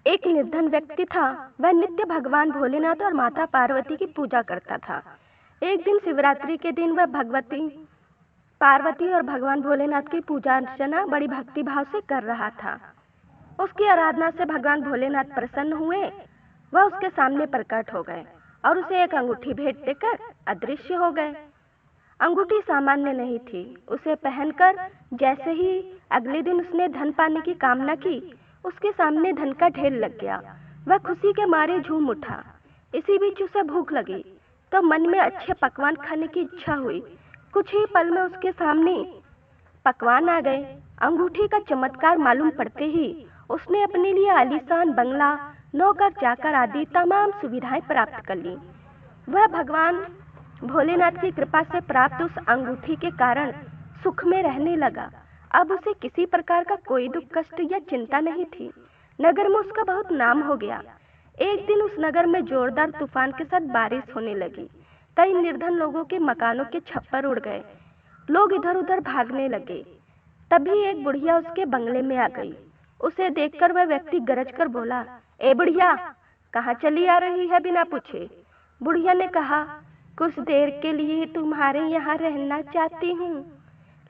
एक निर्धन व्यक्ति था। वह नित्य भगवान भोलेनाथ और माता पार्वती की पूजा करता था। एक दिन शिवरात्रि के दिन वह भगवती पार्वती और भगवान भोलेनाथ की पूजा अर्चना बड़ी भक्ति भाव से कर रहा था। उसकी आराधना से भगवान भोलेनाथ प्रसन्न हुए। वह उसके सामने प्रकट हो गए और उसे एक अंगूठी भेंट देकर अदृश्य हो गए। अंगूठी सामान्य नहीं थी। उसे पहनकर जैसे ही अगले दिन उसने धन पाने की कामना की, उसके सामने धन का ढेर लग गया। वह खुशी के मारे झूम उठा। इसी बीच उसे भूख लगी तो मन में अच्छे पकवान खाने की इच्छा हुई। कुछ ही पल में उसके सामने पकवान आ गए। अंगूठी का चमत्कार मालूम पड़ते ही उसने अपने लिए आलीशान बंगला, नौकर चाकर आदि तमाम सुविधाएं प्राप्त कर ली। वह भगवान भोलेनाथ की कृपा से प्राप्त उस अंगूठी के कारण सुख में रहने लगा। अब उसे किसी प्रकार का कोई दुख कष्ट या चिंता नहीं थी। नगर में उसका बहुत नाम हो गया। एक दिन उस नगर में जोरदार तूफान के साथ बारिश होने लगी। कई निर्धन लोगों के मकानों के छप्पर उड़ गए। लोग इधर उधर भागने लगे। तभी एक बुढ़िया उसके बंगले में आ गई। उसे देखकर वह व्यक्ति गरज कर बोला, ए बुढ़िया, कहाँ चली आ रही है बिना पूछे? बुढ़िया ने कहा, कुछ देर के लिए तुम्हारे यहाँ रहना चाहती हूँ।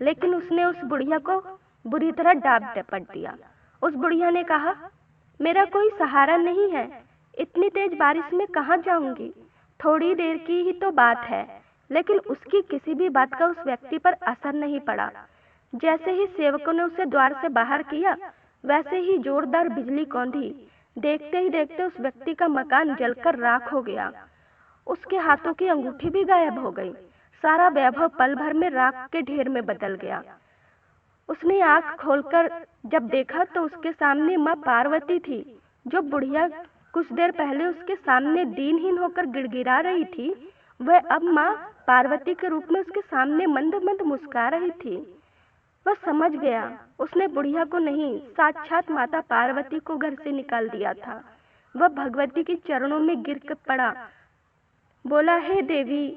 लेकिन उसने उस बुढ़िया को बुरी तरह डांट डपट दिया। उस बुढ़िया ने कहा, मेरा कोई सहारा नहीं है, इतनी तेज बारिश में कहाँ जाऊंगी? थोड़ी देर की ही तो बात है। लेकिन उसकी किसी भी बात का उस व्यक्ति पर असर नहीं पड़ा। जैसे ही सेवकों ने उसे द्वार से बाहर किया, वैसे ही जोरदार बिजली कौंधी। देखते ही देखते उस व्यक्ति का मकान जलकर राख हो गया। उसके हाथों की अंगूठी भी गायब हो गई। सारा वैभव पल भर में राख के ढेर में बदल गया। उसने आंख खोलकर जब देखा तो उसके सामने माँ पार्वती थी। जो बुढ़िया कुछ देर पहले उसके सामने दीनहीन होकर गिड़गिड़ा रही थी, वह अब माँ पार्वती के रूप में उसके सामने मंद मंद मुस्कुरा रही थी। वह समझ गया, उसने बुढ़िया को नहीं, साक्षात माता पार्वती को घर से निकाल दिया था। वह भगवती के चरणों में गिर कर पड़ा, बोला, हे देवी,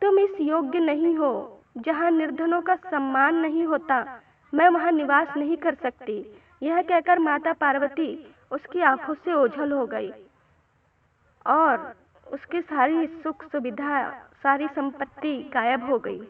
तुम इस योग्य नहीं हो। जहाँ निर्धनों का सम्मान नहीं होता, मैं वहाँ निवास नहीं कर सकती। यह कहकर माता पार्वती उसकी आंखों से ओझल हो गई और उसकी सारी सुख सुविधा, सारी संपत्ति गायब हो गई।